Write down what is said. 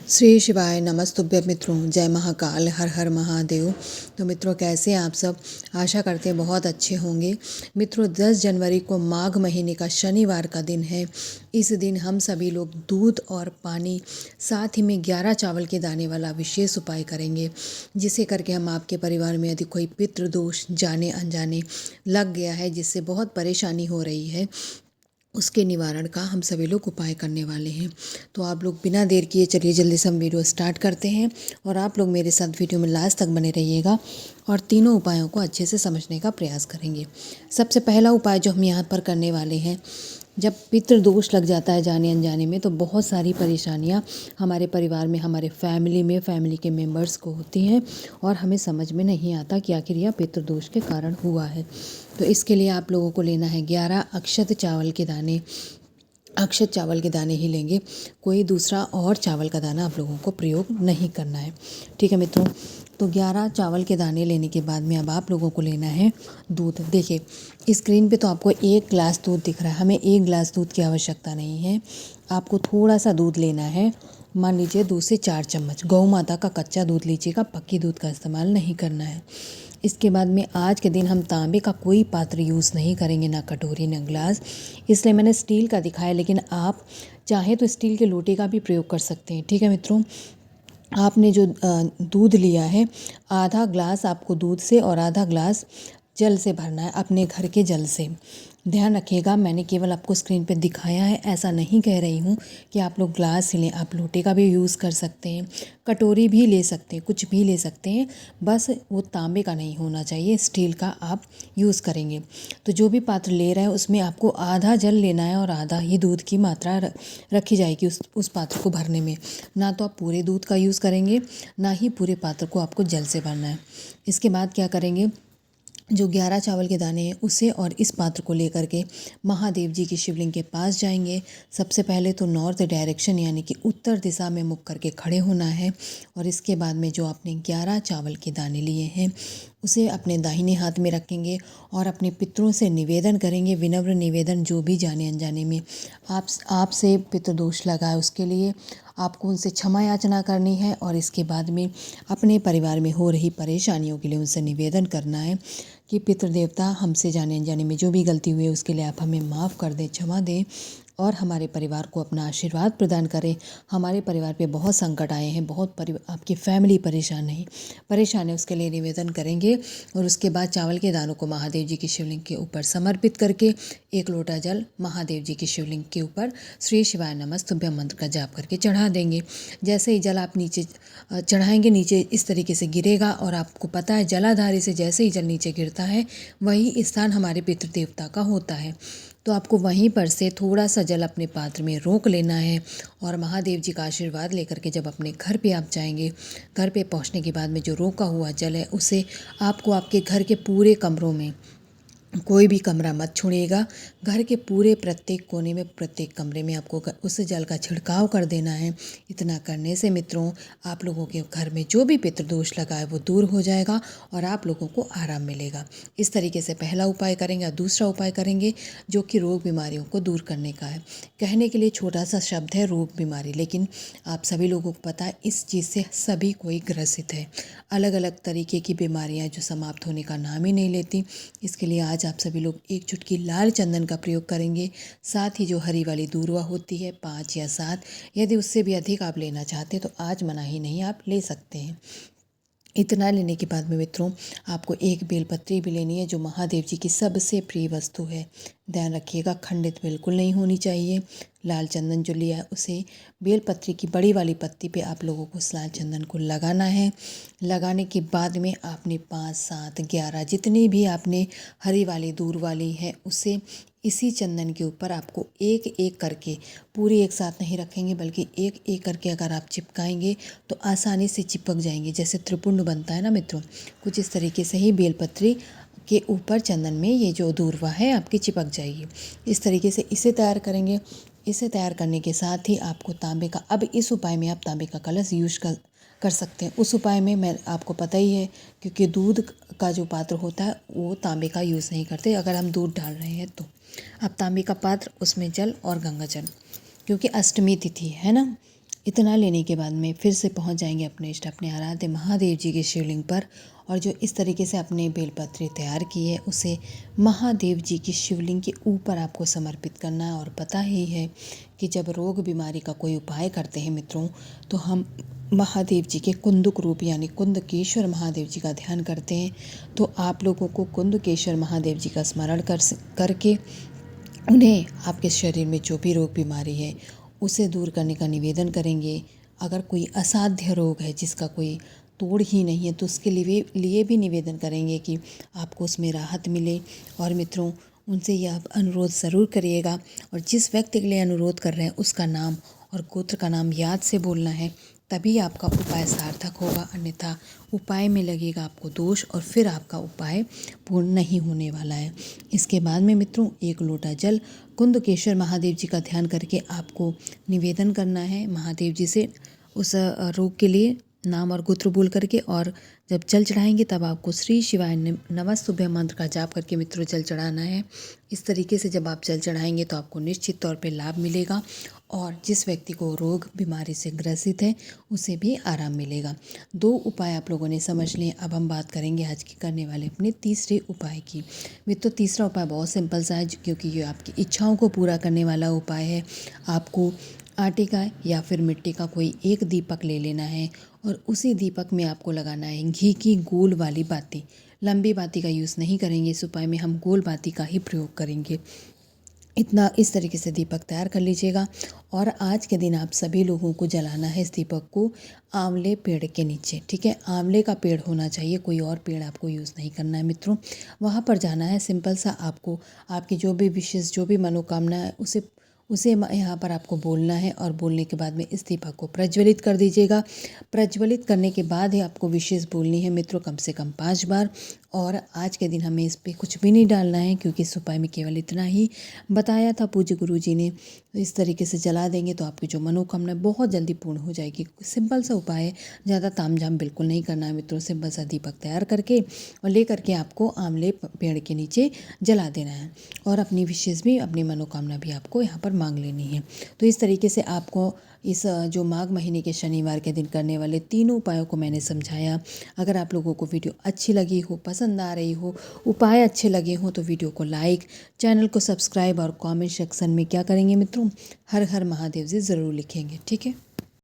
श्री शिवाय नमस्तुभ्य मित्रों, जय महाकाल, हर हर महादेव। तो मित्रों, कैसे हैं आप सब? आशा करते हैं बहुत अच्छे होंगे। मित्रों, 10 जनवरी को माघ महीने का शनिवार का दिन है। इस दिन हम सभी लोग दूध और पानी, साथ ही में 11 चावल के दाने वाला विशेष उपाय करेंगे, जिसे करके हम आपके परिवार में यदि कोई पितृदोष जाने अनजाने लग गया है, जिससे बहुत परेशानी हो रही है, उसके निवारण का हम सभी लोग उपाय करने वाले हैं। तो आप लोग बिना देर किए चलिए जल्दी से हम वीडियो स्टार्ट करते हैं, और आप लोग मेरे साथ वीडियो में लास्ट तक बने रहिएगा और तीनों उपायों को अच्छे से समझने का प्रयास करेंगे। सबसे पहला उपाय जो हम यहाँ पर करने वाले हैं, जब पितृदोष लग जाता है जाने अनजाने में, तो बहुत सारी परेशानियाँ हमारे परिवार में, हमारे फैमिली के मेंबर्स को होती हैं, और हमें समझ में नहीं आता कि आखिर यह पितृदोष के कारण हुआ है। तो इसके लिए आप लोगों को लेना है 11 अक्षत चावल के दाने। अक्षत चावल के दाने ही लेंगे, कोई दूसरा और चावल का दाना आप लोगों को प्रयोग नहीं करना है। ठीक है मित्रों, तो 11 चावल के दाने लेने के बाद में अब आप लोगों को लेना है दूध। देखिए स्क्रीन पे तो आपको 1 गिलास दूध दिख रहा है। हमें 1 गिलास दूध की आवश्यकता नहीं है, आपको थोड़ा सा दूध लेना है। मान लीजिए 2 से 4 चम्मच गौ माता का कच्चा दूध लीजिएगा, पक्की दूध का इस्तेमाल नहीं करना है। इसके बाद में आज के दिन हम तांबे का कोई पात्र यूज़ नहीं करेंगे, ना कटोरी ना ग्लास, इसलिए मैंने स्टील का दिखाया, लेकिन आप चाहे तो स्टील के लोटे का भी प्रयोग कर सकते हैं। ठीक है मित्रों, आपने जो दूध लिया है, आधा ग्लास आपको दूध से और आधा ग्लास जल से भरना है, अपने घर के जल से। ध्यान रखिएगा, मैंने केवल आपको स्क्रीन पे दिखाया है, ऐसा नहीं कह रही हूँ कि आप लोग ग्लास ही लें। आप लोटे का भी यूज़ कर सकते हैं, कटोरी भी ले सकते हैं, कुछ भी ले सकते हैं, बस वो तांबे का नहीं होना चाहिए, स्टील का आप यूज़ करेंगे। तो जो भी पात्र ले रहे हैं उसमें आपको आधा जल लेना है और आधा ही दूध की मात्रा रखी जाएगी उस पात्र को भरने में। ना तो आप पूरे दूध का यूज़ करेंगे, ना ही पूरे पात्र को आपको जल से भरना है। इसके बाद क्या करेंगे, जो 11 चावल के दाने हैं उसे और इस पात्र को लेकर के महादेव जी की शिवलिंग के पास जाएंगे। सबसे पहले तो नॉर्थ डायरेक्शन यानी कि उत्तर दिशा में मुख करके खड़े होना है, और इसके बाद में जो आपने 11 चावल के दाने लिए हैं उसे अपने दाहिने हाथ में रखेंगे और अपने पितरों से निवेदन करेंगे, विनम्र निवेदन, जो भी जाने अनजाने में आपसे पितृदोष लगा है उसके लिए आपको उनसे क्षमा याचना करनी है, और इसके बाद में अपने परिवार में हो रही परेशानियों के लिए उनसे निवेदन करना है कि पितृदेवता, हमसे जाने अनजाने में जो भी गलती हुई है उसके लिए आप हमें माफ़ कर दें, क्षमा दें, और हमारे परिवार को अपना आशीर्वाद प्रदान करें। हमारे परिवार पे बहुत संकट आए हैं, आपकी फैमिली परेशान है, उसके लिए निवेदन करेंगे। और उसके बाद चावल के दानों को महादेव जी की शिवलिंग के ऊपर समर्पित करके 1 लोटा जल महादेव जी की शिवलिंग के ऊपर श्री शिवाय नमस्तुभ्यं मंत्र का जाप करके चढ़ा देंगे। जैसे ही जल आप नीचे चढ़ाएंगे, नीचे इस तरीके से गिरेगा, और आपको पता है जलाधारी से जैसे ही जल नीचे गिरता है वही स्थान हमारे पितृदेवता का होता है। तो आपको वहीं पर से थोड़ा सा जल अपने पात्र में रोक लेना है, और महादेव जी का आशीर्वाद लेकर के जब अपने घर पे आप जाएंगे, घर पे पहुंचने के बाद में जो रोका हुआ जल है उसे आपको आपके घर के पूरे कमरों में, कोई भी कमरा मत छोड़िएगा, घर के पूरे प्रत्येक कोने में, प्रत्येक कमरे में आपको उस जल का छिड़काव कर देना है। इतना करने से मित्रों, आप लोगों के घर में जो भी पितृदोष लगा है वो दूर हो जाएगा और आप लोगों को आराम मिलेगा। इस तरीके से पहला उपाय करेंगे। और दूसरा उपाय करेंगे जो कि रोग बीमारियों को दूर करने का है। कहने के लिए छोटा सा शब्द है रोग बीमारी, लेकिन आप सभी लोगों को पता है इस चीज़ से सभी कोई ग्रसित है। अलग अलग तरीके की बीमारियाँ जो समाप्त होने का नाम ही नहीं लेती। इसके लिए आज आप सभी लोग 1 चुटकी लाल चंदन का प्रयोग करेंगे। साथ ही जो हरी वाली दूर्वा होती है 5 या 7, यदि उससे भी अधिक आप लेना चाहते हैं तो आज मना ही नहीं, आप ले सकते हैं। इतना लेने के बाद में मित्रों, आपको 1 बेलपत्री भी लेनी है, जो महादेव जी की सबसे प्रिय वस्तु है। ध्यान रखिएगा, खंडित बिल्कुल नहीं होनी चाहिए। लाल चंदन जो लिया है उसे बेलपत्री की बड़ी वाली पत्ती पे आप लोगों को उस लाल चंदन को लगाना है। लगाने के बाद में आपने 5, 7, 11 जितनी भी आपने हरी वाली दूर वाली है उसे इसी चंदन के ऊपर आपको एक एक करके, पूरी एक साथ नहीं रखेंगे बल्कि एक एक करके अगर आप चिपकाएंगे तो आसानी से चिपक जाएंगे। जैसे त्रिपुंड बनता है ना मित्रों, कुछ इस तरीके से ही बेलपत्री के ऊपर चंदन में ये जो दूर्वा है आपकी चिपक जाएगी। इस तरीके से इसे तैयार करेंगे। इसे तैयार करने के साथ ही आपको तांबे का, अब इस उपाय में आप तांबे का कलश यूज कर सकते हैं। उस उपाय में मैं आपको पता ही है, क्योंकि दूध का जो पात्र होता है वो तांबे का यूज़ नहीं करते अगर हम दूध डाल रहे हैं तो। अब तांबे का पात्र, उसमें जल और गंगा जल, क्योंकि अष्टमी तिथि है ना, इतना लेने के बाद में फिर से पहुंच जाएंगे अपने इष्ट अपने आराध्य महादेव जी के शिवलिंग पर, और जो इस तरीके से आपने बेलपत्री तैयार की है उसे महादेव जी की शिवलिंग के ऊपर आपको समर्पित करना है। और पता ही है कि जब रोग बीमारी का कोई उपाय करते हैं मित्रों, तो हम महादेव जी के कुंदुक रूप यानी कुंदकेश्वर महादेव जी का ध्यान करते हैं। तो आप लोगों को कुंदकेश्वर महादेव जी का स्मरण करके उन्हें आपके शरीर में जो भी रोग बीमारी है उसे दूर करने का निवेदन करेंगे। अगर कोई असाध्य रोग है जिसका कोई तोड़ ही नहीं है तो उसके लिए भी निवेदन करेंगे कि आपको उसमें राहत मिले। और मित्रों, उनसे यह अनुरोध ज़रूर करिएगा, और जिस व्यक्ति के लिए अनुरोध कर रहे हैं उसका नाम और गोत्र का नाम याद से बोलना है, तभी आपका उपाय सार्थक होगा। अन्यथा उपाय में लगेगा आपको दोष और फिर आपका उपाय पूर्ण नहीं होने वाला है। इसके बाद में मित्रों, 1 लोटा जल कुंदकेश्वर महादेव जी का ध्यान करके आपको निवेदन करना है महादेव जी से उस रोग के लिए नाम और गोत्र बोल करके। और जब जल चढ़ाएंगे तब आपको श्री शिवाय नमस्तुभ्यं मंत्र का जाप करके मित्रों जल चढ़ाना है। इस तरीके से जब आप जल चढ़ाएंगे तो आपको निश्चित तौर पे लाभ मिलेगा, और जिस व्यक्ति को रोग बीमारी से ग्रसित है उसे भी आराम मिलेगा। 2 उपाय आप लोगों ने समझ लिए। अब हम बात करेंगे आज की करने वाले अपने तीसरे उपाय की। मित्रों, तीसरा उपाय बहुत सिंपल सा है, क्योंकि ये आपकी इच्छाओं को पूरा करने वाला उपाय है। आपको आटे का या फिर मिट्टी का कोई एक दीपक ले लेना है, और उसी दीपक में आपको लगाना है घी की गोल वाली बाती। लंबी बाती का यूज़ नहीं करेंगे इस उपाय में, हम गोल बाती का ही प्रयोग करेंगे। इतना इस तरीके से दीपक तैयार कर लीजिएगा। और आज के दिन आप सभी लोगों को जलाना है इस दीपक को आंवले पेड़ के नीचे। ठीक है, आंवले का पेड़ होना चाहिए, कोई और पेड़ आपको यूज़ नहीं करना है मित्रों। वहाँ पर जाना है, सिंपल सा आपको आपकी जो भी विशेष जो भी मनोकामना है उसे यहाँ पर आपको बोलना है, और बोलने के बाद में इस दीपक को प्रज्वलित कर दीजिएगा। प्रज्वलित करने के बाद ही आपको विशेष बोलनी है मित्रों कम से कम 5 बार। और आज के दिन हमें इस पर कुछ भी नहीं डालना है, क्योंकि इस उपाय में केवल इतना ही बताया था पूज्य गुरु जी ने। इस तरीके से जला देंगे तो आपकी जो मनोकामना बहुत जल्दी पूर्ण हो जाएगी। सिंपल सा उपाय है, ज़्यादा तामझाम बिल्कुल नहीं करना है मित्रों। सिंपल सा दीपक तैयार करके और ले करके आपको आंवले पेड़ के नीचे जला देना है, और अपनी विशेष भी अपनी मनोकामना भी आपको यहाँ पर मांग लेनी है। तो इस तरीके से आपको इस जो माघ महीने के शनिवार के दिन करने वाले तीनों उपायों को मैंने समझाया। अगर आप लोगों को वीडियो अच्छी लगी हो, पसंद आ रही हो, उपाय अच्छे लगे हों, तो वीडियो को लाइक, चैनल को सब्सक्राइब और कमेंट सेक्शन में क्या करेंगे मित्रों, हर हर महादेव जी ज़रूर लिखेंगे। ठीक है।